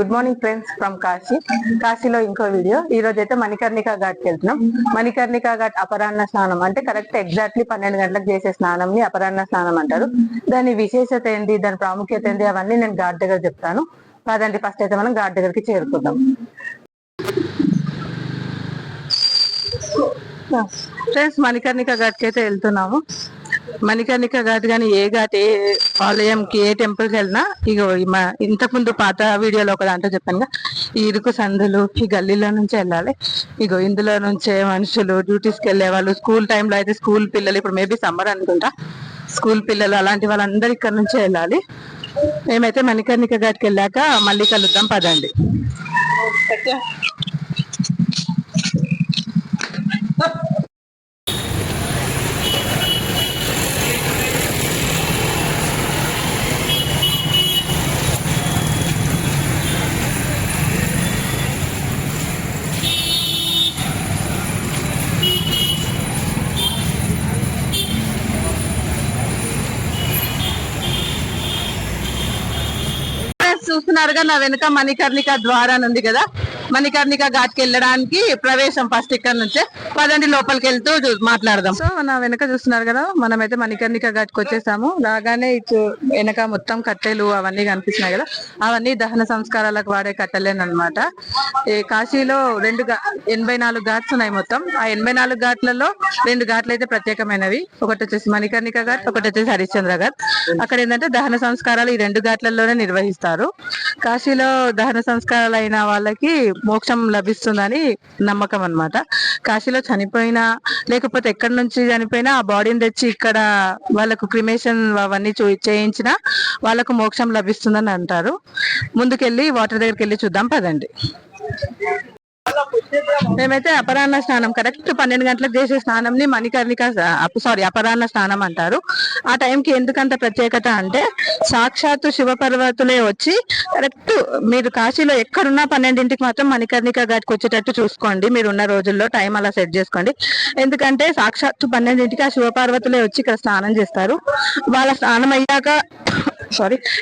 Good morning friends from కాశీలో ఇంకో video. ఈ రోజు అయితే మణికర్ణికా ఘాట్కి వెళ్తున్నాం. మణికర్ణికా ఘాట్ అపరాహ్న స్నానం అంటే కరెక్ట్ ఎగ్జాక్ట్లీ 12 గంటలకు చేసే స్నానం ని అపరాహ్న స్నానం అంటారు. దాని విశేషత ఏంటి, దాని ప్రాముఖ్యత ఏంటి, అవన్నీ నేను ఘాట్ దగ్గర చెప్తాను. కాదండి, ఫస్ట్ అయితే మనం ఘాట్ దగ్గరికి చేరుకుందాం. ఫ్రెండ్స్, మణికర్ణికా ఘాట్కి అయితే వెళ్తున్నాము. మణికర్ణికా ఘాట్ కానీ ఏ ఘాట్, ఏ ఆలయంకి, ఏ టెంపుల్కి వెళ్ళినా ఇగో ఇంతకుముందు పాత వీడియోలో ఒక దాంట్లో చెప్పాను, ఈ ఇరుకు సందులు, ఈ గల్లీలో నుంచి వెళ్ళాలి. ఇగో ఇందులో నుంచే మనుషులు డ్యూటీస్కి వెళ్ళే వాళ్ళు, స్కూల్ టైంలో అయితే స్కూల్ పిల్లలు, ఇప్పుడు మేబీ సమ్మర్ అనుకుంటా, స్కూల్ పిల్లలు అలాంటి వాళ్ళందరూ ఇక్కడ నుంచే వెళ్ళాలి. మేమైతే మణికర్ణికా ఘాట్కి వెళ్ళాక మళ్ళీ కలుద్దాం, పదండి. చూస్తున్నారుగా నా వెనుక మణికర్ణికా ద్వారం ఉంది కదా, మణికర్ణికా ఘాట్కి వెళ్ళడానికి ప్రవేశం ఫస్ట్ ఇక్కడ నుంచే. పదండి లోపలికి వెళ్తూ మాట్లాడదాం. సో నా వెనక చూస్తున్నారు కదా, మనమైతే మణికర్ణికా ఘాట్కి వచ్చేసాము. రాగానే వెనక మొత్తం కట్టెలు అవన్నీ కనిపిస్తున్నాయి కదా, అవన్నీ దహన సంస్కారాలకు వాడే కట్టెలేనమాట. ఈ కాశీలో 84 ఘాట్స్ ఉన్నాయి మొత్తం. ఆ 84 ఘాట్లలో 2 ఘాట్లు అయితే ప్రత్యేకమైనవి. ఒకటి వచ్చేసి మణికర్ణికా ఘాట్, ఒకటి వచ్చేసి హరిశ్చంద్ర ఘాట్. అక్కడ ఏంటంటే దహన సంస్కారాలు ఈ 2 ఘాట్లలోనే నిర్వహిస్తారు. కాశీలో దహన సంస్కారాలు అయిన వాళ్ళకి మోక్షం లభిస్తుందని నమ్మకం అన్నమాట. కాశీలో చనిపోయినా లేకపోతే ఎక్కడి నుంచి చనిపోయినా ఆ బాడీని తెచ్చి ఇక్కడ వాళ్ళకు క్రిమేషన్ అవన్నీ చేయించినా వాళ్ళకు మోక్షం లభిస్తుందని అంటారు. ముందుకెళ్ళి వాటర్ దగ్గరికి వెళ్ళి చూద్దాం, పదండి. మేమైతే అపరాహ్న స్నానం, కరెక్ట్ 12 గంటలకు చేసే స్నానం ని అపరాహ్న స్నానం అంటారు. ఆ టైంకి ఎందుకంత ప్రత్యేకత అంటే, సాక్షాత్తు శివపర్వతులే వచ్చి కరెక్ట్ మీరు కాశీలో ఎక్కడున్నా 12ంటికి మాత్రం మణికర్ణికా ఘాట్కి వచ్చేటట్టు చూసుకోండి. మీరు ఉన్న రోజుల్లో టైం అలా సెట్ చేసుకోండి. ఎందుకంటే సాక్షాత్తు 12ంటికి ఆ శివపార్వతులే వచ్చి ఇక్కడ స్నానం చేస్తారు. వాళ్ళ స్నానం అయ్యాక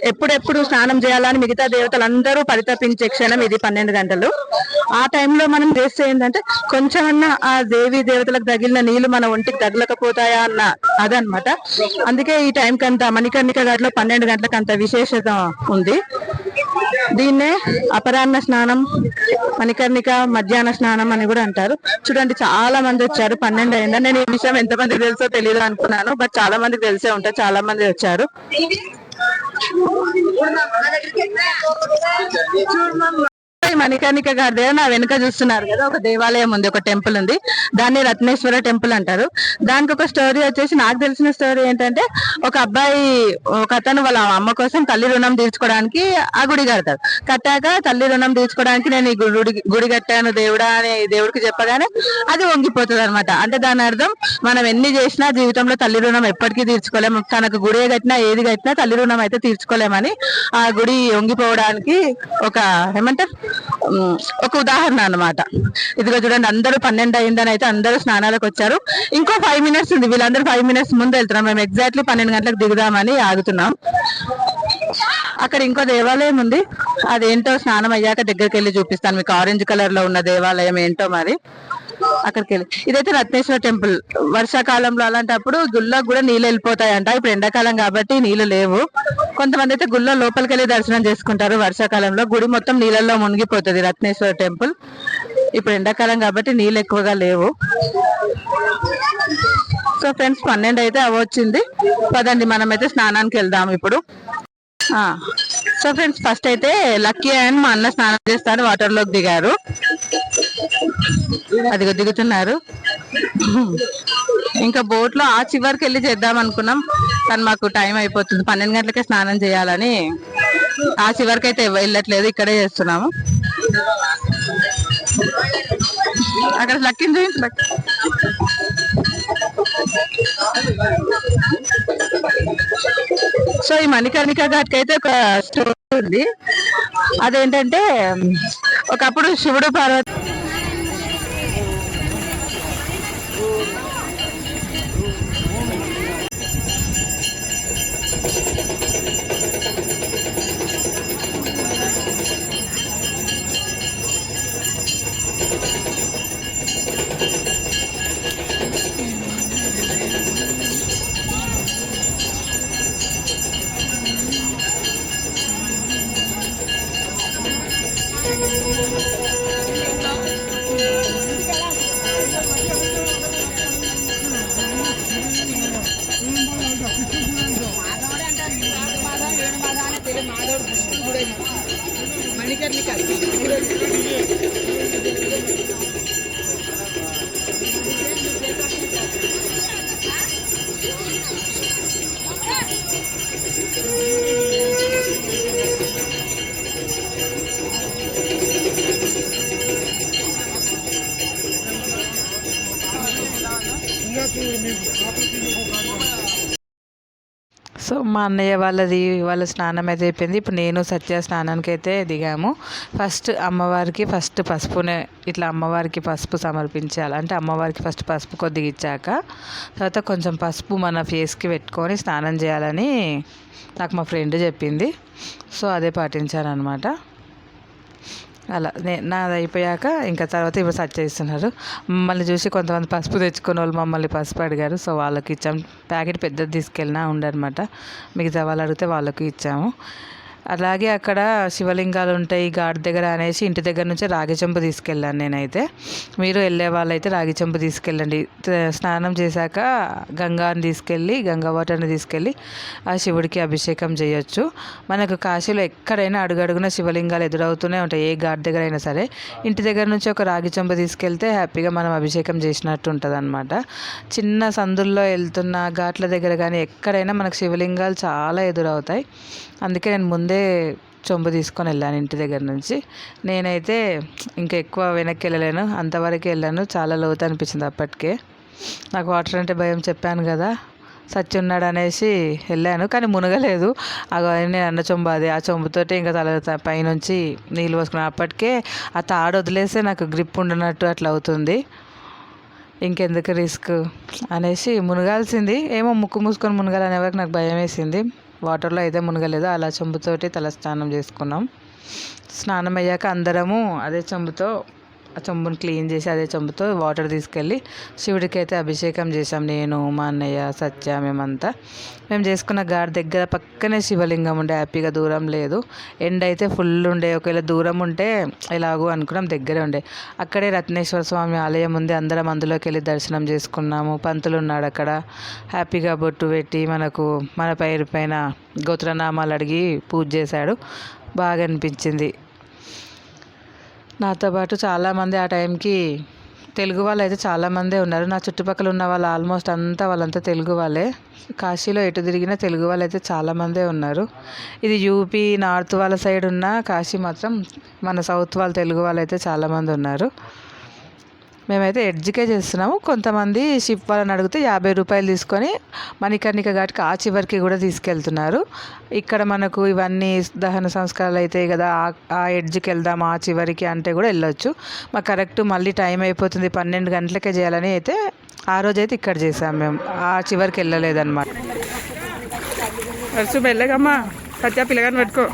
ఎప్పుడెప్పుడు స్నానం చేయాలని మిగతా దేవతలందరూ పరితపించే క్షణం ఇది 12 గంటలు. ఆ టైంలో మనం చేస్తే ఏంటంటే కొంచెమన్నా ఆ దేవి దేవతలకు తగిలిన నీళ్లు మన ఒంటికి తగలకపోతాయా అన్న అదనమాట. అందుకే ఈ టైంకి అంత మణికర్ణికా ఘాట్లో 12 గంటలకు అంత విశేషత ఉంది. దీన్నే అపరాహ్న స్నానం, మణికర్ణిక మధ్యాహ్న స్నానం అని కూడా అంటారు. చూడండి, చాలా మంది వచ్చారు. 12 అయిందా. నేను ఈ విషయం ఎంతమందికి తెలుసో తెలియదు అనుకున్నాను, బట్ చాలా మందికి తెలిసే ఉంటారు. చాలా మంది వచ్చారు. మణికర్ణికా ఘాట్ దగ్గర నా వెనుక చూస్తున్నారు కదా, ఒక దేవాలయం ఉంది, ఒక టెంపుల్ ఉంది. దాన్ని రత్నేశ్వర టెంపుల్ అంటారు. దానికి ఒక స్టోరీ వచ్చేసి, నాకు తెలిసిన స్టోరీ ఏంటంటే, ఒక అతను వాళ్ళ అమ్మ కోసం తల్లి రుణం తీర్చుకోవడానికి ఆ గుడి కడతాడు. కట్టాక తల్లి రుణం తీర్చుకోవడానికి నేను ఈ గుడి కట్టాను దేవుడా అని దేవుడికి చెప్పగానే అది వంగిపోతుంది అనమాట. అంటే దాని అర్థం, మనం ఎన్ని చేసినా జీవితంలో తల్లి రుణం ఎప్పటికీ తీర్చుకోలేము. తనకు గుడి కట్టినా ఏది కట్టినా తల్లి రుణం అయితే తీర్చుకోలేమని ఆ గుడి వంగిపోవడానికి ఒక ఉదాహరణ అన్నమాట. ఇదిగో చూడండి, అందరూ 12 అయిందని అయితే అందరూ స్నానాలకు వచ్చారు. ఇంకో 5 మినిట్స్ ఉంది, వీళ్ళందరూ 5 మినిట్స్ ముందు వెళ్తున్నాం. మేము ఎగ్జాక్ట్లీ 12 గంటలకు దిగుదామని ఆగుతున్నాం. అక్కడ ఇంకో దేవాలయం ఉంది, అదేంటో స్నానం అయ్యాక దగ్గరికి వెళ్ళి చూపిస్తాను మీకు. ఆరెంజ్ కలర్ లో ఉన్న దేవాలయం ఏంటో మరి అక్కడికి వెళ్ళి. ఇదైతే రత్నేశ్వర టెంపుల్. వర్షాకాలంలో అలాంటప్పుడు గుళ్ళకు కూడా నీళ్ళు వెళ్ళిపోతాయంట. ఇప్పుడు ఎండాకాలం కాబట్టి నీళ్లు లేవు. కొంతమంది అయితే గుళ్ళ లోపలికి వెళ్ళి దర్శనం చేసుకుంటారు వర్షాకాలంలో. గుడి మొత్తం నీళ్ళల్లో మునిగిపోతుంది రత్నేశ్వర టెంపుల్. ఇప్పుడు ఎండాకాలం కాబట్టి నీళ్ళు ఎక్కువగా లేవు. సో ఫ్రెండ్స్, 12 అయితే అవచ్చింది. పదండి, మనమైతే స్నానానికి వెళ్దాం ఇప్పుడు. సో ఫ్రెండ్స్, ఫస్ట్ అయితే లక్కీ అండ్ మా అన్న స్నానం చేస్తారు, వాటర్ లోకి దిగారు. అదిగో దిగుతున్నారు. ఇంకా బోట్ లో ఆ చివరికి వెళ్ళి చేద్దాం అనుకున్నాం, కానీ మాకు టైం అయిపోతుంది. 12 గంటలకే స్నానం చేయాలని ఆ చివరికి అయితే వెళ్ళట్లేదు, ఇక్కడే చేస్తున్నాము. అక్కడ లక్కీని చూపించు. సో ఈ మణికర్ణికా ఘాట్కి అయితే ఒక స్టోరీ ఉంది. అదేంటంటే, ఒకప్పుడు శివుడు పార్వతి సో మా అన్నయ్య వాళ్ళ స్నానం అయితే అయిపోయింది. ఇప్పుడు నేను సత్య స్నానానికి అయితే దిగాము. ఫస్ట్ అమ్మవారికి పసుపునే ఇట్లా అమ్మవారికి పసుపు సమర్పించాలి. అంటే అమ్మవారికి ఫస్ట్ పసుపు కొద్దిగా ఇచ్చాక తర్వాత కొంచెం పసుపు మన ఫేస్కి పెట్టుకొని స్నానం చేయాలని నాకు మా ఫ్రెండ్ చెప్పింది. సో అదే పాటించాను అనమాట. అలా నాది అయిపోయాక ఇంకా తర్వాత ఇప్పుడు సర్చ్ చేస్తున్నారు. మమ్మల్ని చూసి కొంతమంది పసుపు తెచ్చుకునే వాళ్ళు మమ్మల్ని పసుపు అడిగారు. సో వాళ్ళకి ఇచ్చాం. ప్యాకెట్ పెద్దది తీసుకెళ్ళినా ఉండనమాట. మిగతా వాళ్ళు అడిగితే వాళ్ళకి ఇచ్చాము. అలాగే అక్కడ శివలింగాలు ఉంటాయి ఘాట్ దగ్గర అనేసి ఇంటి దగ్గర నుంచే రాగి చెంబు తీసుకెళ్ళాను నేనైతే. మీరు వెళ్ళే వాళ్ళైతే రాగి చెంబు తీసుకెళ్ళండి. స్నానం చేశాక గంగా వాటర్ని తీసుకెళ్ళి ఆ శివుడికి అభిషేకం చేయొచ్చు. మనకు కాశీలో ఎక్కడైనా అడుగడుగున శివలింగాలు ఎదురవుతూనే ఉంటాయి. ఏ ఘాట్ దగ్గర అయినా సరే ఇంటి దగ్గర నుంచి ఒక రాగి చెంబు తీసుకెళ్తే హ్యాపీగా మనం అభిషేకం చేసినట్టు ఉంటుంది అనమాట. చిన్న సందుల్లో వెళ్తున్న ఘాట్ల దగ్గర కానీ ఎక్కడైనా మనకు శివలింగాలు చాలా ఎదురవుతాయి. అందుకే నేను ముందే చెంబు తీసుకొని వెళ్ళాను ఇంటి దగ్గర నుంచి. నేనైతే ఇంకా ఎక్కువ వెనక్కి వెళ్ళలేను, అంతవరకు వెళ్ళాను. చాలా లోతు అనిపించింది అప్పటికే. నాకు వాటర్ అంటే భయం చెప్పాను కదా, సచ్చి ఉన్నాడు అనేసి వెళ్ళాను కానీ మునగలేదు. నేను అన్న చెంబు అది, ఆ చెంబుతోటి ఇంకా పైనుంచి నీళ్ళు పోసుకున్నాను. అప్పటికే ఆ తాడు వదిలేస్తే నాకు గ్రిప్ ఉండనట్టు అట్లా అవుతుంది. ఇంకెందుకు రిస్క్ అనేసి మునగాల్సింది. ఏమో ముక్కు మూసుకొని మునగాలనే వరకు నాకు భయం వేసింది. వాటర్లో అయితే మునగలేదు. అలా చెంబుతోటి తల స్నానం చేసుకున్నాం. స్నానం అయ్యాక అందరము అదే చెంబుతో ఆ చెంబుని క్లీన్ చేసి అదే చెంబుతో వాటర్ తీసుకెళ్ళి శివుడికి అయితే అభిషేకం చేసాం. నేను మా అన్నయ్య సత్య మేమంతా. మేము చేసుకున్న ఘాట్ దగ్గర పక్కనే శివలింగం ఉండే, హ్యాపీగా దూరం లేదు. ఎండ అయితే ఫుల్ ఉండే. ఒకవేళ దూరం ఉంటే ఎలాగో అనుకున్నాం, దగ్గరే ఉండే. అక్కడే రత్నేశ్వర స్వామి ఆలయం ఉంది. అందరం అందులోకి వెళ్ళి దర్శనం చేసుకున్నాము. పంతులు ఉన్నాడు అక్కడ. హ్యాపీగా బొట్టు పెట్టి మన పేరు పైన గోత్రనామాలు అడిగి పూజ చేశాడు. బాగా అనిపించింది. నాతో పాటు చాలామంది ఆ టైంకి తెలుగు వాళ్ళు అయితే చాలామందే ఉన్నారు. నా చుట్టుపక్కల ఉన్న వాళ్ళు ఆల్మోస్ట్ వాళ్ళంతా తెలుగు వాళ్ళే. కాశీలో ఎటు తిరిగినా తెలుగు వాళ్ళు అయితే చాలామందే ఉన్నారు. ఇది యూపీ నార్త్ వాళ్ళ సైడ్ ఉన్న కాశీ మాత్రం మన సౌత్ వాళ్ళ తెలుగు వాళ్ళు అయితే చాలామంది ఉన్నారు. మేమైతే ఎడ్జ్కే చేస్తున్నాము. కొంతమంది షిప్ వాళ్ళని అడిగితే 50 రూపాయలు తీసుకొని మణికర్ణిక ఘాట్కి ఆ చివరికి కూడా తీసుకెళ్తున్నారు. ఇక్కడ మనకు ఇవన్నీ దహన సంస్కారాలు అవుతాయి కదా, ఆ ఎడ్జ్కి వెళ్దాం ఆ చివరికి అంటే కూడా వెళ్ళొచ్చు. మాకు కరెక్ట్ మళ్ళీ టైం అయిపోతుంది, 12 గంటలకే చేయాలని అయితే ఆ రోజైతే ఇక్కడ చేసాం. మేము ఆ చివరికి వెళ్ళలేదన్నమాట. వర్షం వెళ్ళగమ్మా, సత్య పిల్లగాని పెట్టుకో.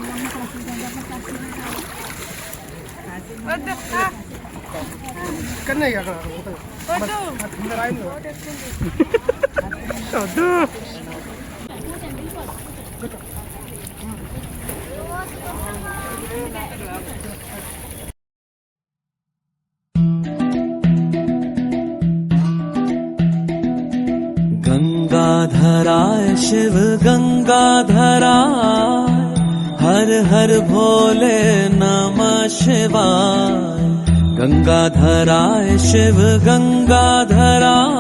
వద్దు. गंगाधराय शिव गंगाधराय हर हर भोले नमः शिवाय। गंगाधराय शिव गंगाधराय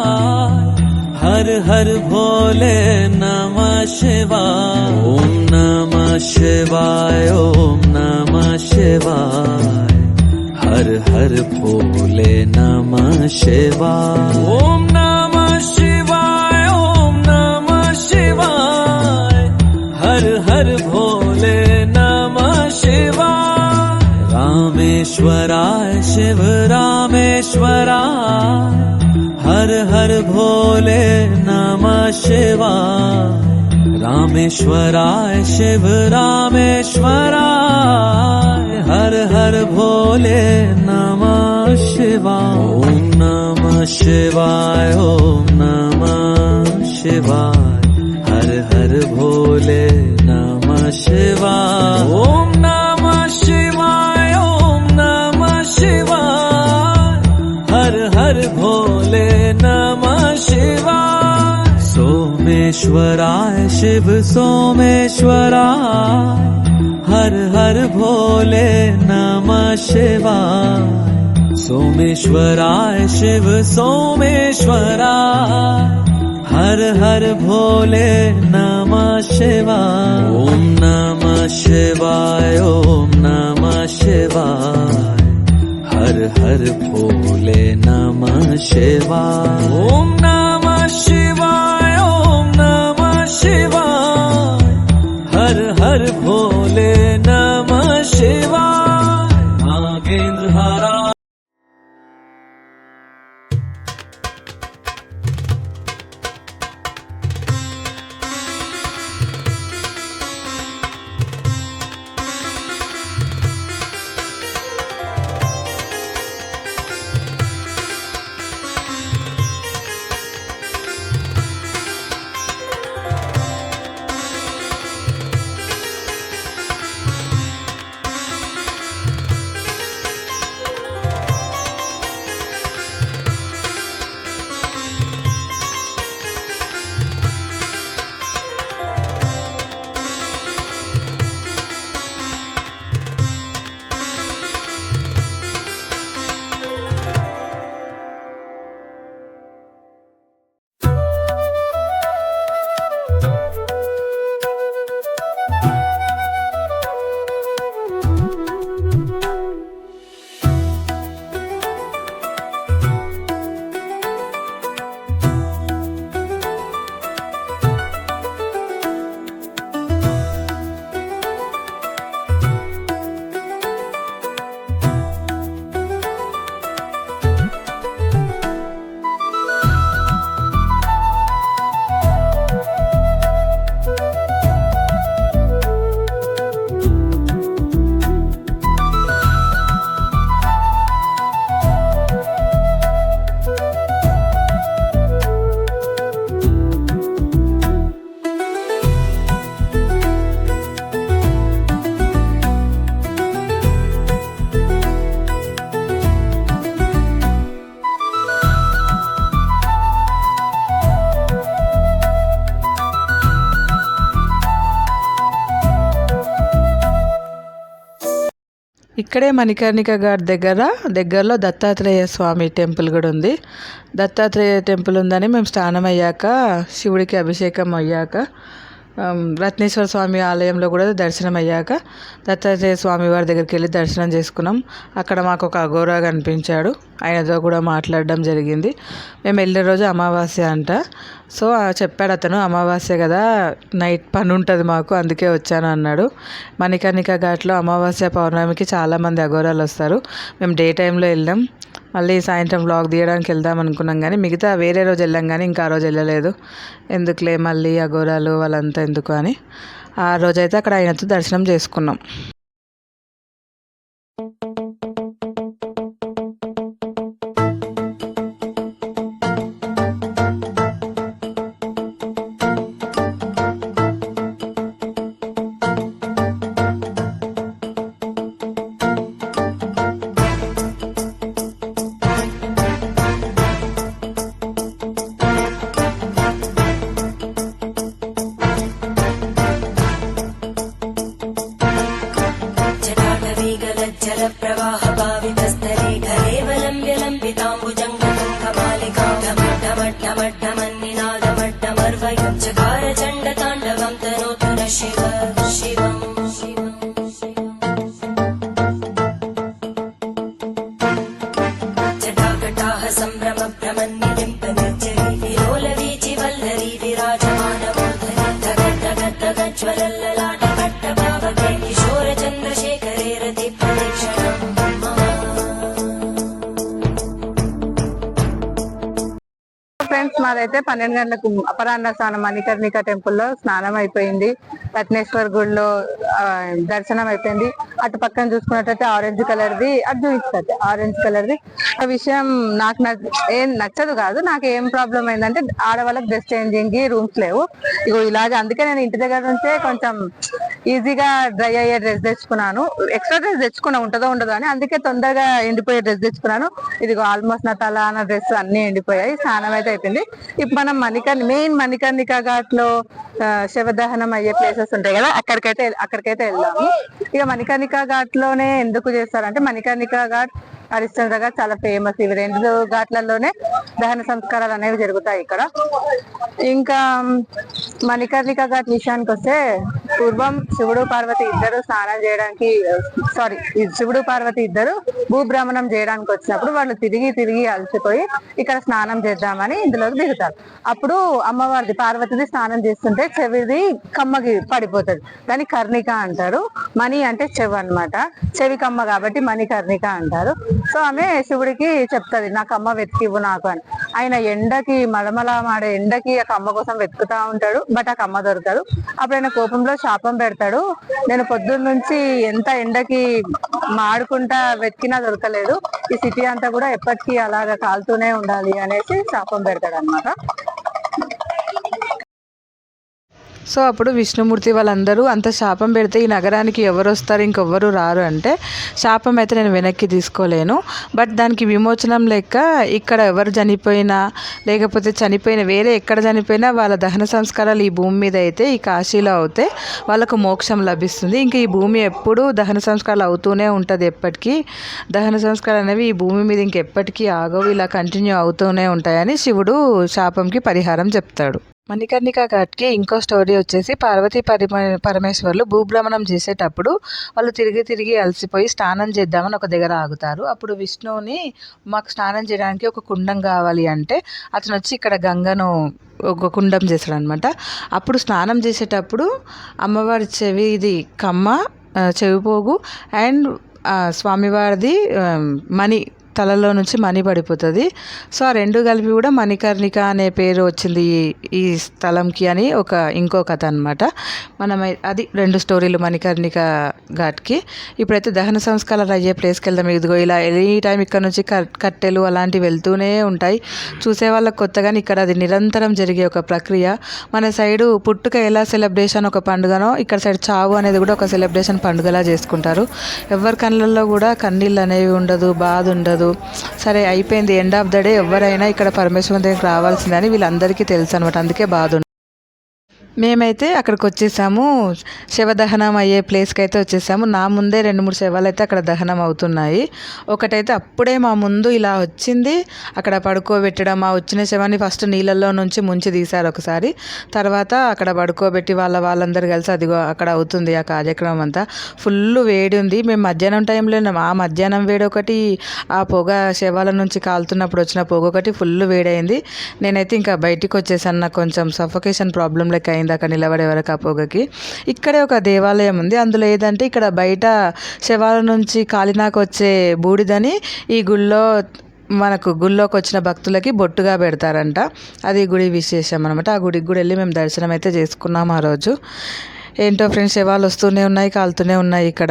हर हर भोले नमः शिवाय। ओम नमः शिवाय ओम नमः शिवाय हर हर भोले नमः शिवाय। ओम नमः शिवाय ओम नमः शिवाय हर हर भोले नमः शिवाय। रामेश्वराय शिव रामेश्वराय हर हर भोले नमः शिवाय। रामेश्वराय शिव रामेश्वराय हर हर भोले नमः शिवाय। ओम नमः शिवाय ओम नमः शिवाय हर हर भोले नमः शिवाय। ओम नमः शिवाय ओम नमः शिवाय हर हर भोले नमः शिवाय। सोमेश्वराय शिव सोमेश्वराय हर हर भोले नमः शिवाय सोमेश्वराय शिव सोमेश्वराय हर हर भोले नमः शिवाय ओम नमः शिवाय ओम नमः शिवाय हर हर भोले नमः शिवाय ओम नमः शिवाय ओम नमः शिवाय हर हर भोले नमः शिवाय नागेंद्र हरा ఇక్కడే మణికర్ణిక ఘాట్ దగ్గరలో దత్తాత్రేయ స్వామి టెంపుల్ కూడా ఉంది. దత్తాత్రేయ టెంపుల్ ఉందని మేము స్నానం అయ్యాక శివుడికి అభిషేకం అయ్యాక రత్నేశ్వర స్వామి ఆలయంలో కూడా దర్శనం అయ్యాక దత్తాత్రేయ స్వామి వారి దగ్గరికి వెళ్ళి దర్శనం చేసుకున్నాం. అక్కడ మాకు ఒక అఘోరా కనిపించాడు. ఆయనతో కూడా మాట్లాడడం జరిగింది. మేము వెళ్ళే రోజు అమావాస్య అంట. సో చెప్పాడు అతను, అమావాస్య కదా నైట్ పని ఉంటుంది మాకు, అందుకే వచ్చాను అన్నాడు. మణికర్ణిక ఘాట్లో అమావాస్య పౌర్ణమికి చాలామంది అఘోరాలు వస్తారు. మేము డే టైంలో వెళ్ళాం. మళ్ళీ సాయంత్రం వ్లాగ్ తీయడానికి వెళ్దాం అనుకున్నాం, కానీ మిగతా వేరే రోజు వెళ్ళాం, కానీ ఇంకా ఆ రోజు వెళ్ళలేదు. ఎందుకులే మళ్ళీ అఘోరాలు వాళ్ళంతా ఎందుకు అని ఆ రోజైతే అక్కడ ఆయనతో దర్శనం చేసుకున్నాం. ఫ్రెండ్స్, మాదైతే 12 గంటలకు అపరాహ్న స్నానం మణికర్ణిక టెంపుల్లో స్నానం అయిపోయింది. రత్నేశ్వర్ గుడిలో దర్శనం అయిపోయింది. అటు పక్కన చూసుకున్నట్టయితే ఆరెంజ్ కలర్ది, అటు చూపిస్తే ఆరెంజ్ కలర్ది. ఆ విషయం నాకు ఏం నచ్చదు కాదు, నాకు ఏం ప్రాబ్లం అయిందంటే ఆడవాళ్ళకి డ్రెస్ చేంజింగ్ రూమ్స్ లేవు. ఇగో ఇలాగే, అందుకే నేను ఇంటి దగ్గర నుంచే కొంచెం ఈజీగా డ్రై అయ్యే డ్రెస్ తెచ్చుకున్నాను. ఎక్స్ట్రా డ్రెస్ తెచ్చుకున్నా, ఉంటుందో ఉండదో అని, అందుకే తొందరగా ఎండిపోయే డ్రెస్ తెచ్చుకున్నాను. ఇదిగో ఆల్మోస్ట్ నా తల నా డ్రెస్ అన్ని ఎండిపోయాయి. స్నానం అయితే అయిపోయింది. ఇప్పుడు మనం మెయిన్ మణికర్ణికా ఘాట్ లో శవదహనం అయ్యే ప్లేసెస్ ఉంటాయి కదా, అక్కడికైతే వెళ్దాము. ఇక మణికర్ణికా ఘాట్ లోనే ఎందుకు చేస్తారంటే, మణికర్ణికా ఘాట్, హరిశ్చంద్ర ఘాట్ చాలా ఫేమస్. ఇవి 2 ఘాట్లలోనే దహన సంస్కారాలు అనేవి జరుగుతాయి ఇక్కడ. ఇంకా మణికర్ణికా ఘాట్ విషయానికి వస్తే, పూర్వం శివుడు పార్వతి ఇద్దరు స్నానం చేయడానికి, శివుడు పార్వతి ఇద్దరు భూభ్రమణం చేయడానికి వచ్చినప్పుడు వాళ్ళు తిరిగి అలసిపోయి ఇక్కడ స్నానం చేద్దామని ఇందులోకి దిగుతారు. అప్పుడు అమ్మవారిది పార్వతిది స్నానం చేస్తుంటే చెవిది కమ్మకి పడిపోతుంది. దాన్ని కర్ణిక అంటారు. మణి అంటే చెవి అన్నమాట, చెవి కమ్మ కాబట్టి మణికర్ణిక అంటారు. సో ఆమె శివుడికి చెప్తుంది, నాకు అమ్మ వెతికివ్వు నాకు అని. ఆయన ఎండకి మలమల మాడే ఎండకి ఆ కమ్మ కోసం వెతుకుతా ఉంటాడు. బట్ ఆ కమ్మ దొరకదు. అప్పుడు ఆయన కోపంలో శాపం పెడతాడు, నేను పొద్దున్న నుంచి ఎంత ఎండకి మాడుకుంటా వెతికినా దొరకలేదు, ఈ సిటీ అంతా కూడా ఎప్పటికీ అలాగా కాలుతూనే ఉండాలి అనేసి శాపం పెడతాడు అన్నమాట. సో అప్పుడు విష్ణుమూర్తి వాళ్ళందరూ అంత శాపం పెడితే ఈ నగరానికి ఎవరు వస్తారు, ఇంకెవ్వరు రారు అంటే, శాపం అయితే నేను వెనక్కి తీసుకోలేను, బట్ దానికి విమోచనం లెక్క ఇక్కడ ఎవరు చనిపోయినా, లేకపోతే వేరే ఎక్కడ చనిపోయినా వాళ్ళ దహన సంస్కారాలు ఈ భూమి మీద అయితే, ఈ కాశీలో అవుతే వాళ్ళకు మోక్షం లభిస్తుంది. ఇంకా ఈ భూమి ఎప్పుడూ దహన సంస్కారాలు అవుతూనే ఉంటుంది. ఎప్పటికీ దహన సంస్కారాలు అనేవి ఈ భూమి మీద ఇంకెప్పటికీ ఆగవు, ఇలా కంటిన్యూ అవుతూనే ఉంటాయని శివుడు శాపంకి పరిహారం చెప్తాడు. మణికర్ణికా ఘాట్కి ఇంకో స్టోరీ వచ్చేసి, పార్వతీ పరమేశ్వర్లు భూభ్రమణం చేసేటప్పుడు వాళ్ళు తిరిగి అలసిపోయి స్నానం చేద్దామని ఒక దగ్గర ఆగుతారు. అప్పుడు విష్ణువుని, మాకు స్నానం చేయడానికి ఒక కుండం కావాలి అంటే, అతను వచ్చి ఇక్కడ గంగను ఒక కుండం చేస్తాడు అనమాట. అప్పుడు స్నానం చేసేటప్పుడు అమ్మవారి చెవిది కమ్మ, చెవిపోగు అండ్ స్వామివారిది మణి, తలలో నుంచి మణి పడిపోతుంది. సో ఆ 2 కలిపి కూడా మణికర్ణిక అనే పేరు వచ్చింది ఈ స్థలంకి అని ఇంకో కథ అనమాట. అది 2 స్టోరీలు మణికర్ణిక ఘాట్కి. ఇప్పుడైతే దహన సంస్కారాలు అయ్యే ప్లేస్కి వెళ్దాం. ఇదిగో ఇలా ఎనీ టైం ఇక్కడ నుంచి కట్టెలు అలాంటివి వెళ్తూనే ఉంటాయి. చూసే వాళ్ళకి కొత్తగాని ఇక్కడ అది నిరంతరం జరిగే ఒక ప్రక్రియ. మన సైడు పుట్టుక ఎలా సెలబ్రేషన్ ఒక పండుగనో, ఇక్కడ సైడ్ చావు అనేది కూడా ఒక సెలబ్రేషన్ పండుగలా చేసుకుంటారు. ఎవరి కళ్ళల్లో కూడా కన్నీళ్ళు అనేవి ఉండదు, బాధ ఉండదు. సరే అయిపోయింది, ఎండ్ ఆఫ్ ద డే ఎవరైనా ఇక్కడ పరమేశ్వరుని దగ్గరికి రావాల్సిందని వీళ్ళందరికీ తెలుసు అనమాట. అందుకే బాధ. మేమైతే అక్కడికి వచ్చేసాము, శవదహనం అయ్యే ప్లేస్కి అయితే వచ్చేసాము. నా ముందే 2-3 శవాలు అయితే అక్కడ దహనం అవుతున్నాయి. ఒకటైతే అప్పుడే మా ముందు ఇలా వచ్చింది, అక్కడ పడుకోబెట్టడం. ఆ వచ్చిన శవాన్ని ఫస్ట్ నీళ్ళల్లో నుంచి ముంచి తీశారు ఒకసారి, తర్వాత అక్కడ పడుకోబెట్టి వాళ్ళందరూ కలిసి అదిగో అక్కడ అవుతుంది ఆ కార్యక్రమం అంతా. ఫుల్ వేడి ఉంది. మేము మధ్యాహ్నం టైంలో, ఆ మధ్యాహ్నం వేడి ఒకటి, ఆ పొగ శవాల నుంచి కాలుతున్నప్పుడు వచ్చిన పొగ ఒకటి ఫుల్ వేడైంది. నేనైతే ఇంకా బయటికి వచ్చేసాను, నాకు కొంచెం సఫోకేషన్ ప్రాబ్లం లెక్క అయింది అక్కడ నిలబడే వరకు ఆ పొగకి. ఇక్కడే ఒక దేవాలయం ఉంది. అందులో ఏదంటే, ఇక్కడ బయట శవాల నుంచి కాలినాక వచ్చే బూడిదని ఈ గుళ్ళోకి వచ్చిన భక్తులకి బొట్టుగా పెడతారంట. అది గుడి విశేషం అనమాట. ఆ గుడికి కూడా వెళ్ళి మేము దర్శనం అయితే చేసుకున్నాం ఆ రోజు. ఏంటో ఫ్రెండ్స్, శవాలు వస్తూనే ఉన్నాయి, కాలుతూనే ఉన్నాయి ఇక్కడ.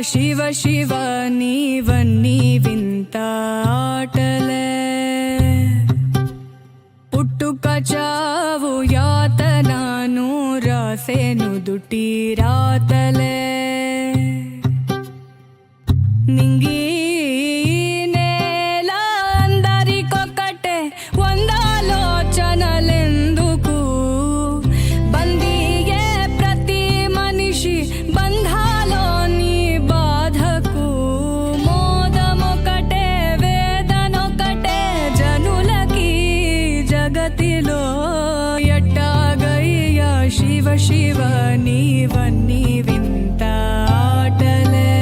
శివ శివ నీవన్నీ వింత ఆటలే, పుట్టుక చావు యాతనాను రాసేను దుటి రాతలే, నింగి నేల అందరికొక్కటే వందాలోచనలెందుకు, బందీయే ప్రతి మనిషి బంధాలోని బాధకు, మోదమొకటే వేదనొకటే జనులకి జగతిలో, ఎట్టాగయ్యా శివ శివ నీవన్నీ వింత ఆటలే.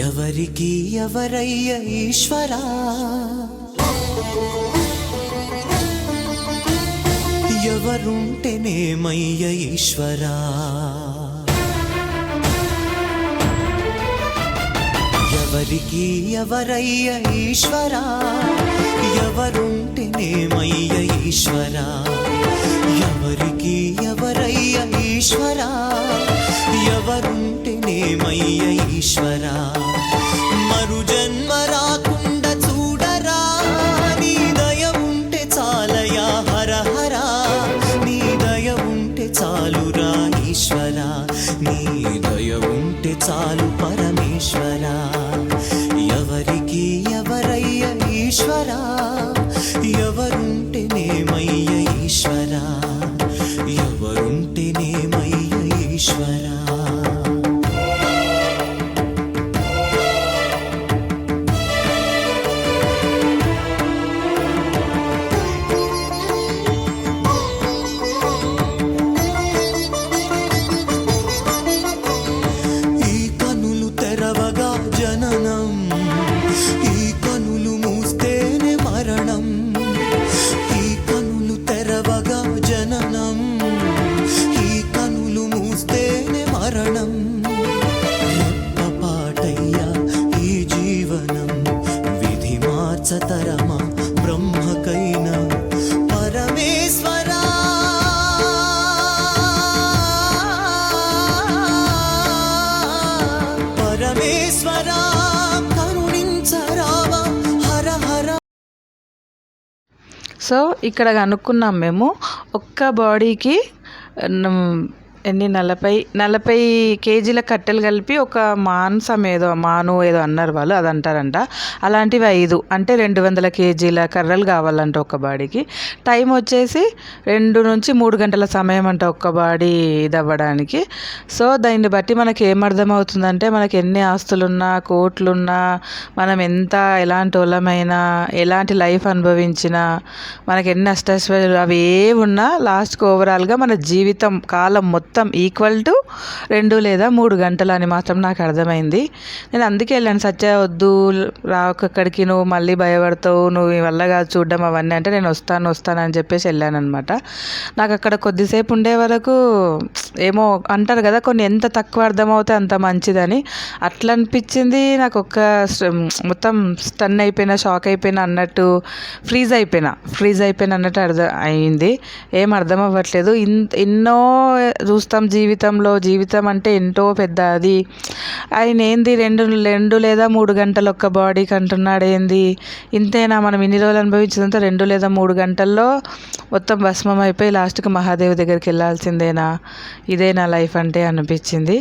ఎవరికి ఎవరయ్య ఈశ్వరా ఎవరుంటేనేమయ్య ఈశ్వరా ఎవరికి ఎవరయ్య ఈశ్వరా ఎవరుంటేనేమయ్య ఈశ్వరా ఎవరికి ఎవరయ్య ఈశ్వరా ఎవరుంటేనేమయ్య ఈశ్వరా మరు జన్మ రాకుండా చూడరా నీ దయ ఉంటే చాలయా హర హరా నీ దయ ఉంటే చాలురా ఈశ్వరా నీ దయ ఉంటే చాలు పరమేశ్వరా ఎవరికి ఎవరయ్య ఈశ్వరా ఎవరుంటేనేమయ్య ఈశ్వరా ఎవరుంటేనేమయ్య ఈశ్వరా ఈ కనులు తెరవగా జననం ఈ కనులు మూస్తేనే మరణం ఈ కనులు తెరవగా జననం ఈ కనులు మూస్తేనే మరణం పాటయ్యా ఈ జీవనం విధి మార్చతరమా బ్రహ్మకైనా పరమేశ్వరా పరమేశ్వరా కరుణించరావా హర హర. సో ఇక్కడ కనుక్కున్నాం మేము ఒక్క బాడీకి ఎన్ని 40 కేజీల కట్టెలు కలిపి ఒక మాంసం ఏదో మాను ఏదో అన్నారు వాళ్ళు, అది అంటారంట. అలాంటివి 5 అంటే 200 కేజీల కర్రలు కావాలంట ఒక బాడీకి. టైం వచ్చేసి 2 నుంచి 3 గంటల సమయం అంట ఒక్క బాడీ ఇది అవ్వడానికి. సో దాన్ని బట్టి మనకి ఏమర్థమవుతుందంటే మనకి ఎన్ని ఆస్తులున్నా కోట్లున్నా మనం ఎంత ఎలాంటి వాళ్ళమైనా ఎలాంటి లైఫ్ అనుభవించినా మనకి ఎన్ని అష్టైశ్వర్యాలు అవి ఏ ఉన్నా లాస్ట్కి ఓవరాల్గా మన జీవితం కాలం మొత్తం ఈక్వల్ టు 2 లేదా 3 గంటలు అని మాత్రం నాకు అర్థమైంది. నేను అందుకే వెళ్ళాను, సత్య వద్దు రాకక్కడికి, నువ్వు మళ్ళీ భయపడతావు, నువ్వు ఈ వల్ల కాదు చూడడం అవన్నీ అంటే నేను వస్తాను అని చెప్పేసి వెళ్ళాను అనమాట. నాకు అక్కడ కొద్దిసేపు ఉండే వరకు ఏమో అంటారు కదా కొన్ని ఎంత తక్కువ అర్థమవుతే అంత మంచిదని, అట్లా అనిపించింది నాకు. మొత్తం స్టన్ అయిపోయినా, షాక్ అయిపోయినా అన్నట్టు, ఫ్రీజ్ అయిపోయినా అన్నట్టు అయింది. ఏం అర్థం అవ్వట్లేదు. ఎన్నో చూస్తాం జీవితంలో, జీవితం అంటే ఎంతో పెద్ద అది. ఆయన ఏంది 2 లేదా 3 గంటలు ఒక్క బాడీకి అంటున్నాడు, ఏంది ఇంతేనా మనం ఇన్ని రోజులు అనుభవించిందంతా 2 లేదా 3 గంటల్లో మొత్తం భస్మం అయిపోయి లాస్ట్కి మహాదేవ్ దగ్గరికి వెళ్ళాల్సిందేనా, ఇదే నా లైఫ్ అంటే అనిపించింది.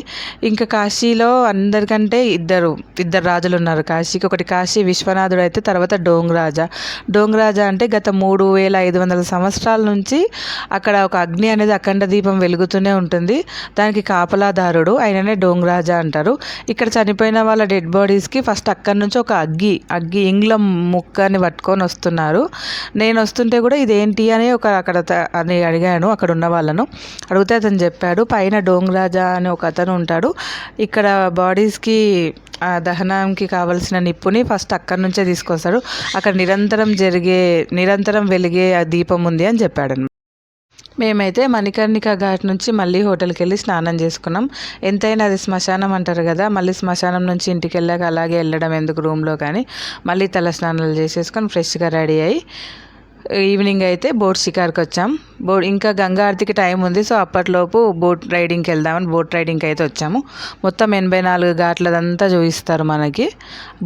ఇంకా కాశీలో అందరికంటే ఇద్దరు రాజులు ఉన్నారు కాశీకి. ఒకటి కాశీ విశ్వనాథుడు అయితే, తర్వాత డోంగ్ రాజా అంటే గత 3500 సంవత్సరాల నుంచి అక్కడ ఒక అగ్ని అనేది అఖండ దీపం వెలుగుతూనే ఉంటుంది, దానికి కాపలాదారుడు, ఆయననే డోంగ్ రాజా అంటారు. ఇక్కడ చనిపోయిన వాళ్ళ డెడ్ బాడీస్కి ఫస్ట్ అక్కడి నుంచి ఒక అగ్గి ఇంగ్లం ముక్కని పట్టుకొని వస్తున్నారు. నేను వస్తుంటే కూడా ఇదేంటి అని అని అడిగాను అక్కడ ఉన్న వాళ్ళను. అడిగితే అతను చెప్పాడు, పైన డోంగ్ రాజా అని ఒక అతను ఉంటాడు, ఇక్కడ బాడీస్కి దహనంకి కావలసిన నిప్పుని ఫస్ట్ అక్కడి నుంచే తీసుకొస్తాడు, అక్కడ నిరంతరం వెలిగే ఆ దీపం ఉంది అని చెప్పాడు. మేమైతే మణికర్ణిక ఘాట్ నుంచి మళ్ళీ హోటల్కి వెళ్ళి స్నానం చేసుకున్నాం. ఎంతైనా అది శ్మశానం అంటారు కదా, మళ్ళీ శ్మశానం నుంచి ఇంటికి వెళ్ళాక అలాగే వెళ్ళడం ఎందుకు రూమ్లో కానీ, మళ్ళీ తల స్నానాలు చేసేసుకొని ఫ్రెష్గా రెడీ అయ్యి ఈవినింగ్ అయితే బోట్ షికార్కి వచ్చాం. ఇంకా గంగా ఆరతికి టైం ఉంది, సో అప్పట్లోపు బోట్ రైడింగ్కి వెళ్దామని బోట్ రైడింగ్కి అయితే వచ్చాము. మొత్తం 84 ఘాట్లదంతా చూపిస్తారు మనకి.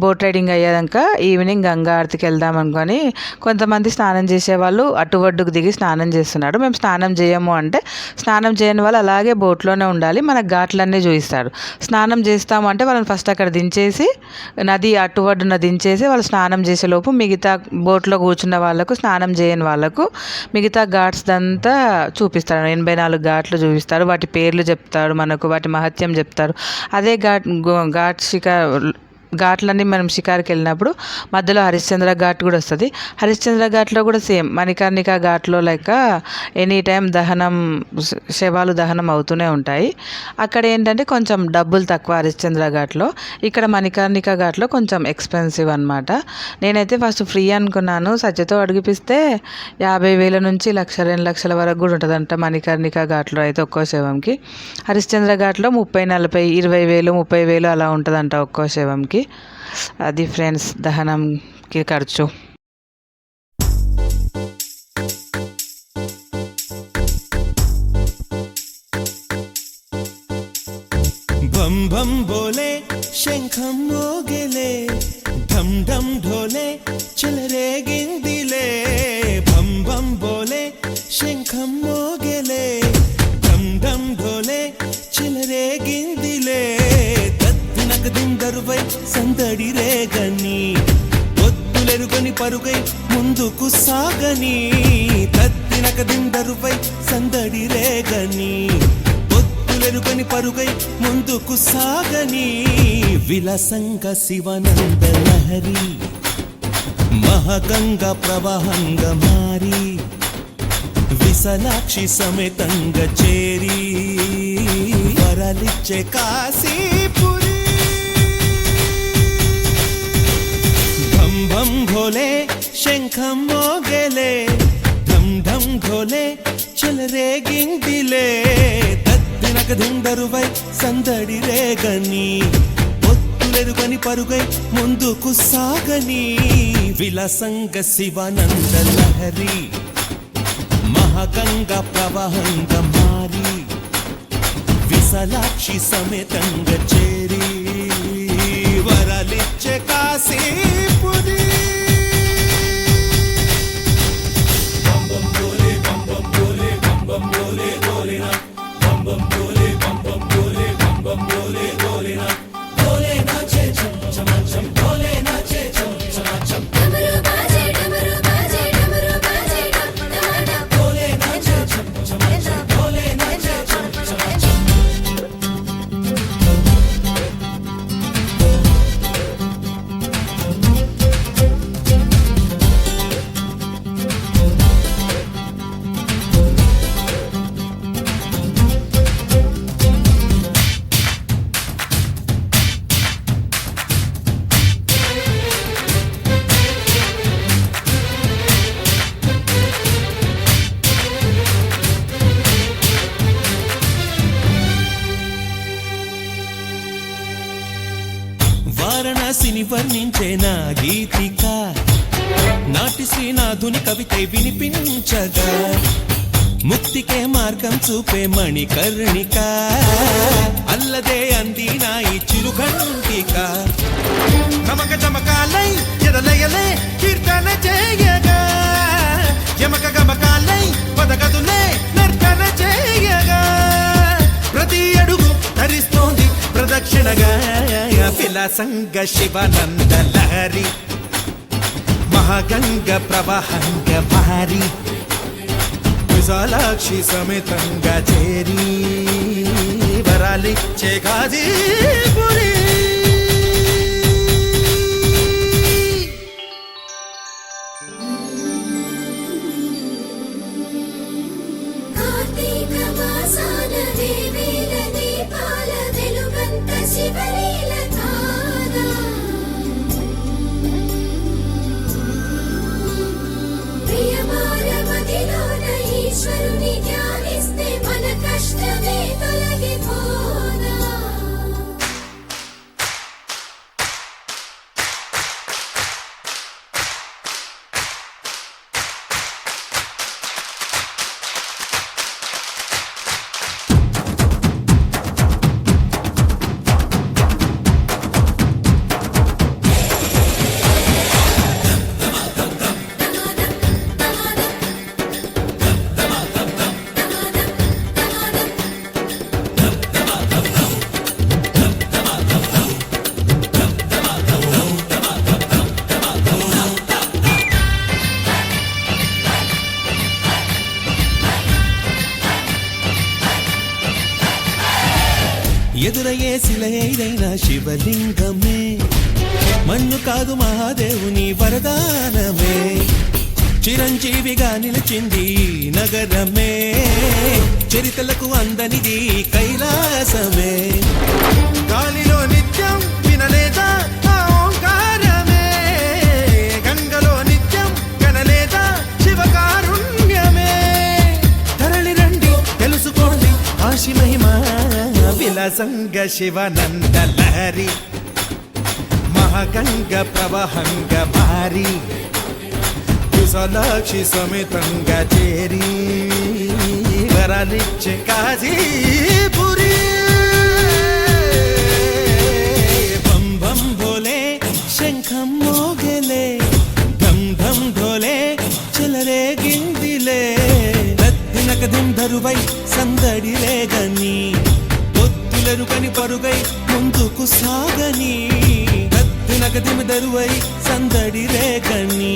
బోట్ రైడింగ్ అయ్యాక ఈవినింగ్ గంగా ఆరతికి వెళ్దాం అనుకొని కొంతమంది స్నానం చేసేవాళ్ళు అటు ఒడ్డుకు దిగి స్నానం చేస్తున్నాడు. మేము స్నానం చేయము అంటే, స్నానం చేయని వాళ్ళు అలాగే బోట్లోనే ఉండాలి, మనకు ఘాట్లన్నీ చూపిస్తారు. స్నానం చేస్తాము అంటే వాళ్ళని ఫస్ట్ అక్కడ దించేసి నది అటు ఒడ్డున దించేసి వాళ్ళు స్నానం చేసేలోపు మిగతా బోట్లో కూర్చున్న వాళ్ళకు, స్నానం చేయని వాళ్ళకు మిగతా ఘాట్స్ అంతా చూపిస్తాడు. 84 ఘాట్లు చూపిస్తారు, వాటి పేర్లు చెప్తారు మనకు, వాటి మహత్యం చెప్తారు. అదే ఘాట్లన్నీ మనం షికార్కి వెళ్ళినప్పుడు మధ్యలో హరిశ్చంద్ర ఘాట్ కూడా వస్తుంది. హరిశ్చంద్ర ఘాట్లో కూడా సేమ్ మణికర్ణిక ఘాట్లో లెక్క ఎనీ టైం దహనం, శవాలు దహనం అవుతూనే ఉంటాయి. అక్కడ ఏంటంటే కొంచెం డబ్బులు తక్కువ హరిశ్చంద్ర ఘాట్లో, ఇక్కడ మణికర్ణిక ఘాట్లో కొంచెం ఎక్స్పెన్సివ్ అనమాట. నేనైతే ఫస్ట్ ఫ్రీ అనుకున్నాను. సజ్జతో అడిగిపిస్తే 50,000 నుంచి 1,00,000, 2 లక్షల వరకు కూడా ఉంటుందంట మణికర్ణిక ఘాట్లో అయితే ఒక్కో శవంకి. హరిశ్చంద్ర ఘాట్లో 30, 40, 20,000, 30,000 అలా ఉంటుందంట ఒక్కో శవంకి. అది ఫ్రెండ్స్ దహనంకి ఖర్చు. बम बम बोले शंखम मोगेले ढम ढम ढोले चल रे गिंदिले बम बम बोले शंखम मोगेले ढम ढम ढोले चल रे गिंदिले तत्नक दिंदरुवै संदడి రేగని ఒత్తులెరుగని పరుగై ముందుకు సాగని తత్నక దిందరువై సందడి రేగని వెలుగని పరుగై ముందుకు సాగని విలసంగ శివనంద లహరి మహగంగ ప్రవాహంగ మారి విశాలాక్షి సమేతంగ చేరి వరలిచ్చే కాశీపురి ఢం ఢం ఘోలే శంఖం మోగేలే ఢం ఢం ఘోలే చల రే గిందిలే దిండరువై సందడి రేగని ఒత్తులెరుగని పరుగై ముందుకు సాగని విలసంగ శివానంద లహరి మహగంగ ప్రవాహంగ మారి విశాలాక్షి సమేతంగ చేరి వరలిచ్చే కాశీపురి వారణాసిని వర్ణించే నా గీతిక నాటి శ్రీనాథుని కవితై వినిపించగా ముక్తికే మార్గం చూపే మణికర్ణిక అల్లదే అంది నా ఈ చిరుఘంటిక నమక చమకాలై ఎదలయలే కీర్తన చేయగా యమక గమకాలై పదగదులే నర్తన చేయగా ప్రతి అడుగు ధరిస్తోంది ప్రదక్షిణగా విలాసంగ శివానంద లహరి మహాగంగ ప్రవాహంగ భారీ విశాలాక్షి సమేతంగా చేరి వరాలిచ్చే కాశీపురి ఎదురయ్యే శిలయైన శివలింగమే మన్ను కాదు మహాదేవుని వరదానమే చిరంజీవిగా నిలిచింది ఈ నగరమే చరితలకు అందనిది కైలాసమే గాలిలో నిత్యం వినలేదా ఆ ఓంకారమే గంగలో నిత్యం కనలేదా శివకారుణ్యమే తరలి రండి తెలుసుకోండి కాశీ మహిమ విలసంగ శివనంద లహరి మహాగంగ ప్రవహంగ భారీ విశాలాక్షి సమేతంగా చేరి వరాలిచ్చే కాశీపురి బం బం భోలే శంఖం మోగలే ధం ధం ఢోలే చెలరే గిందిలే దద్దినక దింధరువై సందడిలే గని ఒత్తులెరుకని పరుగై ముందుకు సాగని దద్దినక దిమదరువై సందడిలే గని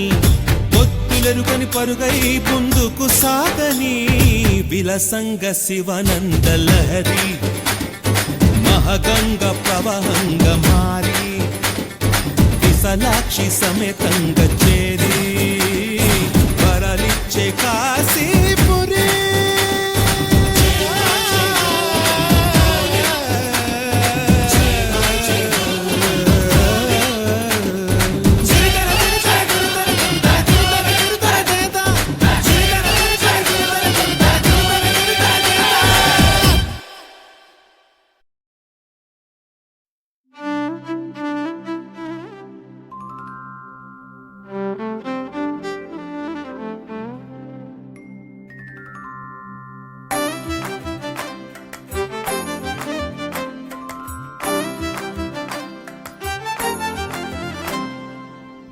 ఒత్తులెరుకని పరుగై ముందుకు సాగని విలసంగ శివనంద లహరి మహగంగ ప్రవహంగ మారి విశాలాక్షి సమేతంగ చేరి వరలిచ్చే కాశీపురి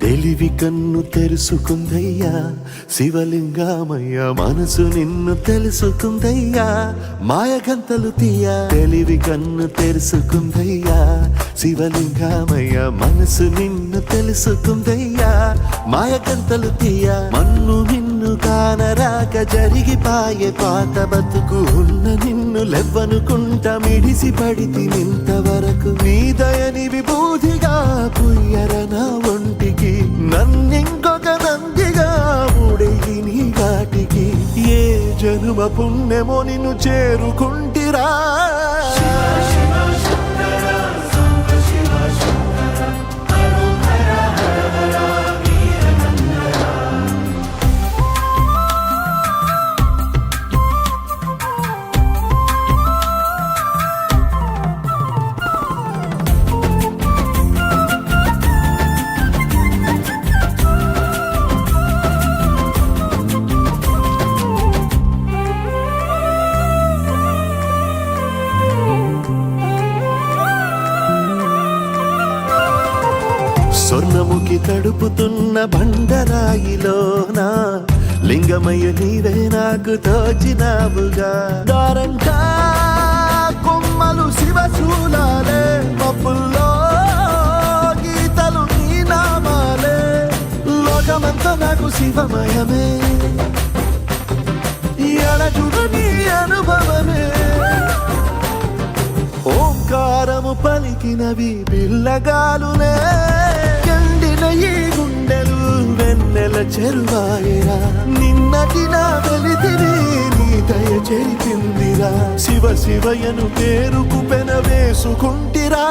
తెలివి కన్ను తెరుసుకుందయ్యా శివలింగమయ్యా మనసు నిన్ను తెలుసుకుందయ్యా మాయగంతలు తీయ తెలివి కన్ను తెరుసుకుందయ్యా శివలింగమయ్యా మనసు నిన్ను తెలుసుకుందయ్యా మాయగంతలు తీయ మన్ను నిన్ను కానరాక జరిగిపాయే పాత బతుకు ఉన్న నిన్ను లెవ్వనుకుంటా మిడిసి పడితి నింతవరకు నీ దయని విభూతిగా పుయ్యర నా ఒంటికి నన్నింకొక నందిగా ముడెయ్యి నీ వాటికి ఏ జనుమ పుణ్యమో నిన్ను చేరుకుంటిరా స్వర్ణముఖి తడుపుతున్న బండరాయిలోనా లింగమయ్య నీవే నాకు తోచినావుగా దారంగా కొమ్మలు శివశూలాలే మబ్బుల్లో గీతలు నీ నామాలే లోకమంతా నాకు శివమయమే ఎడచుడు నీ అనుభవమే ఓంకారము పలికినవి పిల్లగాలునే ఎండిన ఈ గుండెలు వెన్నెల చెరువాయిరా నిన్నటి నా వెలితిని నీ దయ చెరిపిందిరా శివ శివయను పేరుకు పెన వేసుకుంటిరా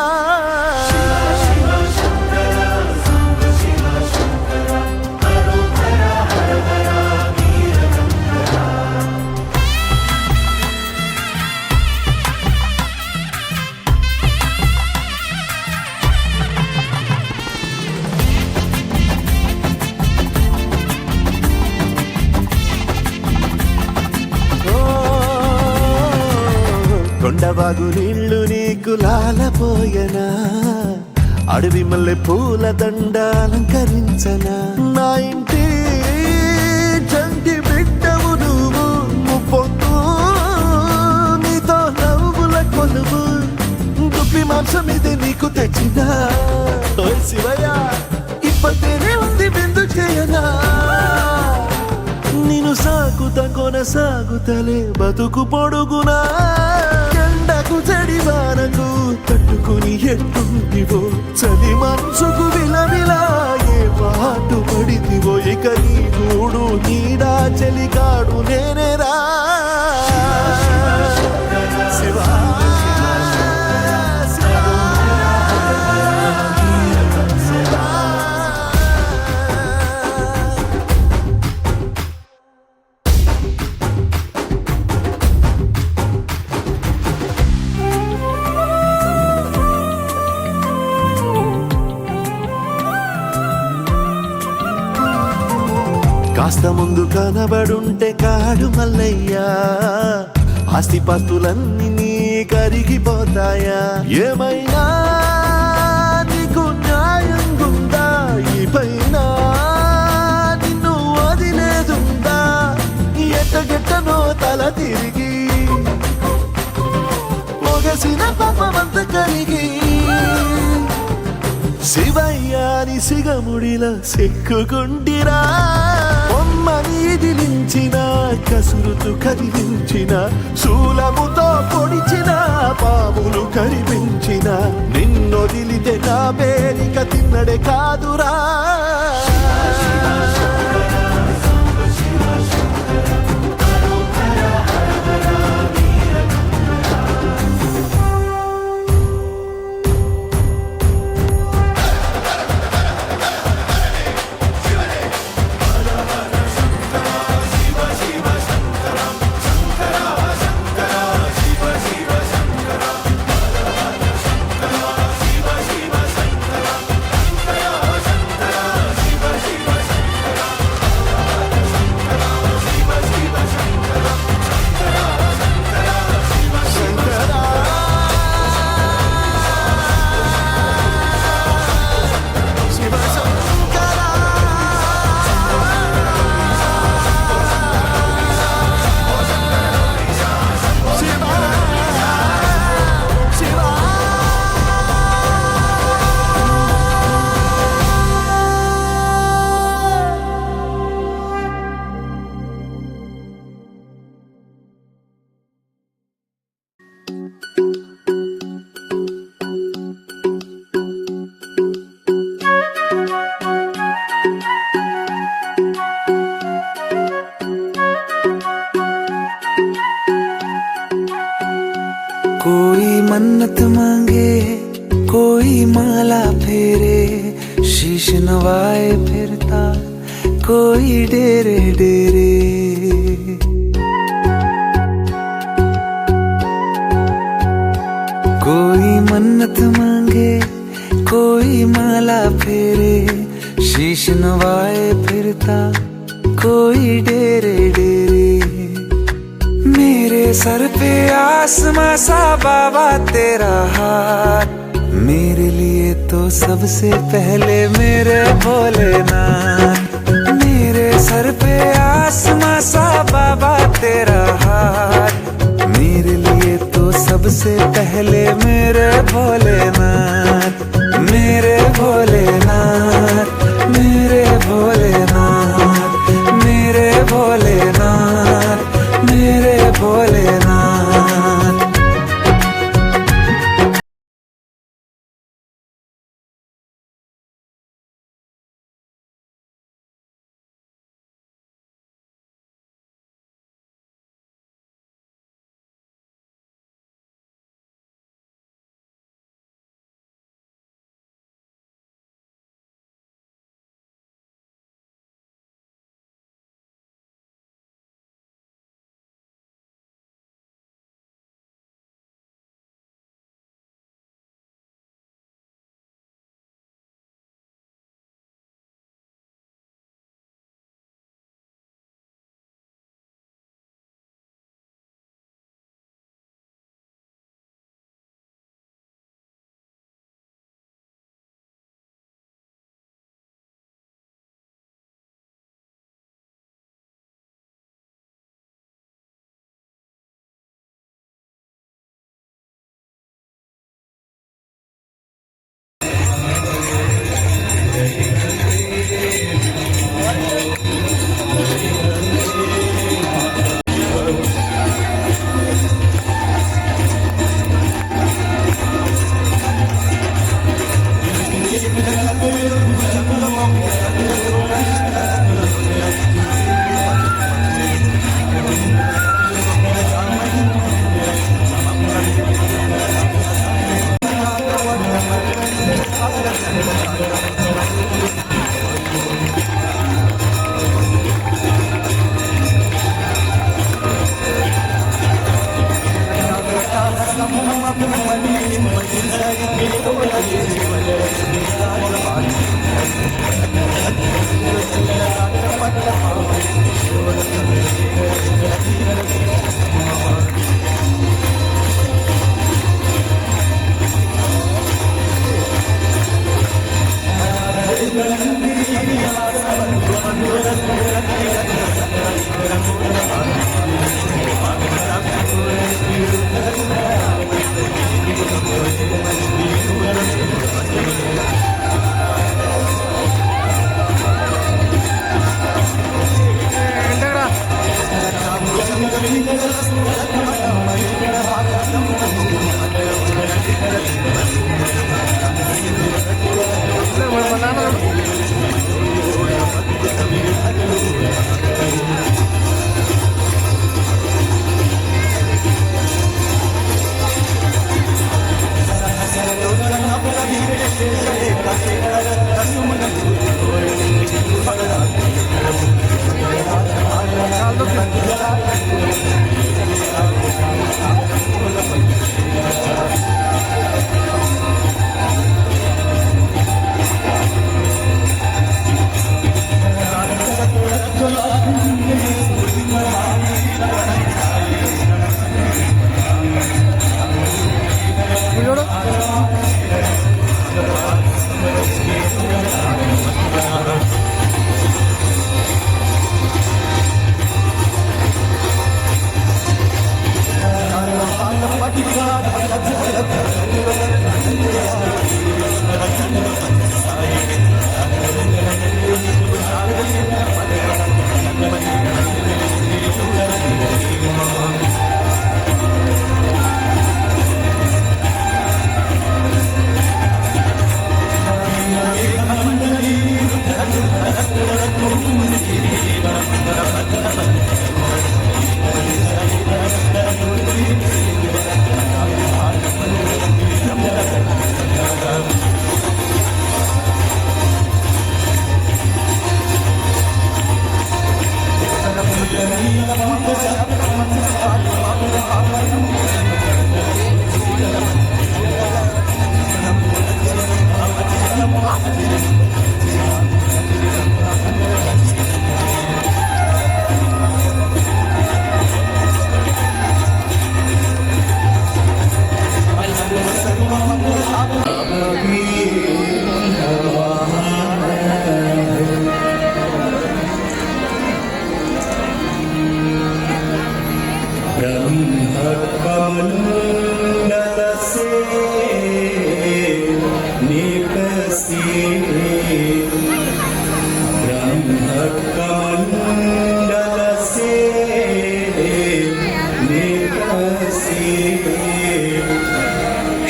కొండవాగు నీళ్లు నీకు లాలపోయనా అడవి మల్లె పూల దండ అలంకరించనా నా ఇంటి చంటి బిడ్డవు నువ్వు ముప్పొద్దు నీతో నవ్వుల కొలువు దుప్పి మాంసం ఇది నీకు తెచ్చినా ఓ శివయ్య ఇప్పటినే ఉంది బిందు చేయనా నిన్ను సాగుత కొనసాగుతలే బతుకు పొడుగునా ఎండకు చెడి వానకు తట్టుకుని ఎట్టుంటివో చలి మనసుకు విల కాస్త ముందు కనబడుంటే కాడు మల్లయ్యా, ఆస్తిపాస్తులన్నీ నీ కరిగిపోతాయా? ఏమైనా నీకు న్యాయం ఉందా? ఈ పైన నిన్ను వదిలేదుందా? ఎట్టగెట్టనో తల తిరిగి పొగసిన పాపమంత కరిగి శివయ్యాని సిగముడిలో సిక్కుకుంటిరా. బొమ్మని దిలించిన, కసురుతూ కదిలించిన, శూలముతో పొడిచిన, పాములు కరిపించిన, నిన్నొదిలితే నా పేరిక తిన్నడే కాదురా. कोई मन्नत मांगे, कोई माला फेरे, शीश नवाए फिरता कोई डेरे डेरे। कोई मन्नत मांगे, कोई माला फेरे, शीश नवाए फिरता कोई डेरे डेरे। मेरे सर पे आसमां सा बाबा तेरा हाथ, मेरे लिए तो सबसे पहले मेरे भोलेनाथ। मेरे सर पे आसमां सा बाबा तेरा हाथ, मेरे लिए तो सबसे पहले मेरे भोलेनाथ। मेरे भोलेनाथ, मेरे भोलेनाथ, मेरे भोलेनाथ, मेरे भोलेनाथ। Thank you.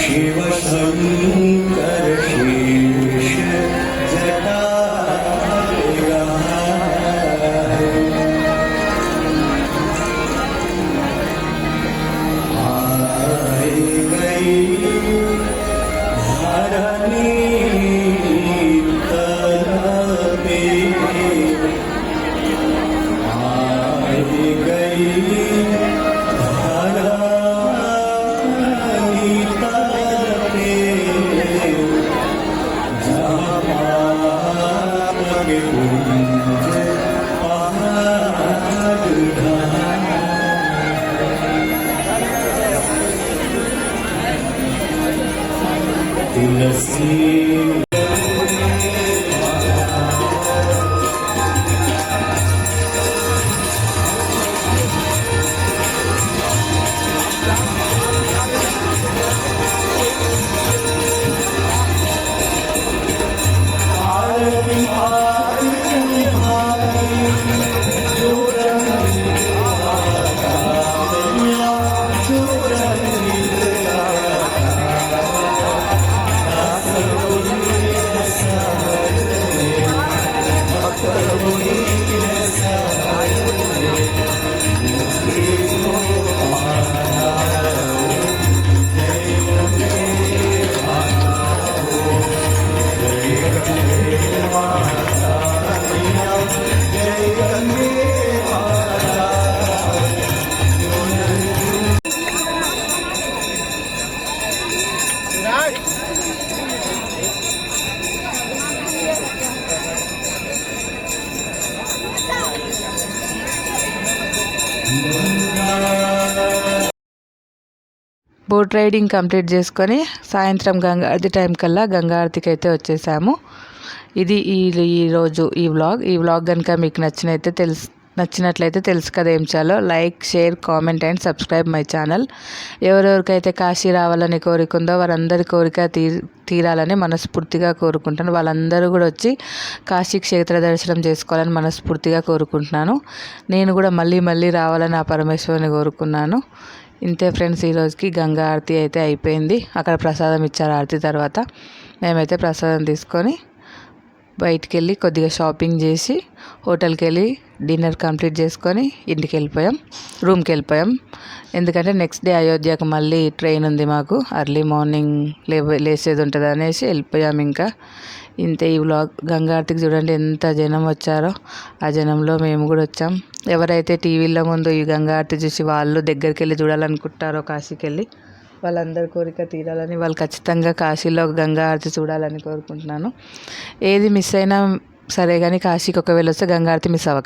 शिव शंकर शीर्ष जटा तुलसी బోట్ రైడింగ్ కంప్లీట్ చేసుకొని సాయంత్రం గంగా ఆరతి టైం కల్లా గంగా ఆరతికి అయితే వచ్చేసాము. ఇది ఈరోజు ఈ వ్లాగ్ కనుక మీకు నచ్చినట్లయితే తెలుసు కదా ఏం చాలో. Like, share, comment and subscribe my channel. ఎవరెవరికైతే కాశీ రావాలని కోరిక ఉందో వారందరి కోరిక తీరాలని మనస్ఫూర్తిగా కోరుకుంటాను. వాళ్ళందరూ కూడా వచ్చి కాశీ క్షేత్ర దర్శనం చేసుకోవాలని మనస్ఫూర్తిగా కోరుకుంటున్నాను. నేను కూడా మళ్ళీ రావాలని ఆ పరమేశ్వరుని కోరుకున్నాను. ఇంతే ఫ్రెండ్స్, ఈరోజుకి గంగా ఆరతి అయితే అయిపోయింది. అక్కడ ప్రసాదం ఇచ్చారు ఆరతి తర్వాత. మేమైతే ప్రసాదం తీసుకొని బయటికి వెళ్ళి కొద్దిగా షాపింగ్ చేసి హోటల్కి వెళ్ళి డిన్నర్ కంప్లీట్ చేసుకొని రూమ్కి వెళ్ళిపోయాం. ఎందుకంటే నెక్స్ట్ డే అయోధ్యకు మళ్ళీ ట్రైన్ ఉంది మాకు. ఎర్లీ మార్నింగ్ లేచేది ఉంటుంది అనేసి వెళ్ళిపోయాం. ఇంకా ఇంతే ఈ వ్లాగ్. గంగా ఆరతికి చూడండి ఎంత జనం వచ్చారో. ఆ జనంలో మేము కూడా వచ్చాం. ఎవరైతే టీవీలో ముందు ఈ గంగా ఆరతి చూసి వాళ్ళు దగ్గరికి వెళ్ళి చూడాలనుకుంటారో కాశీకి వెళ్ళి, వాళ్ళందరి కోరిక తీరాలని, వాళ్ళు ఖచ్చితంగా కాశీలో గంగా ఆరతి చూడాలని కోరుకుంటున్నాను. ఏది మిస్ అయినా సరే కానీ కాశీకి ఒకవేళ వస్తే గంగా ఆరతి మిస్ అవ్వక.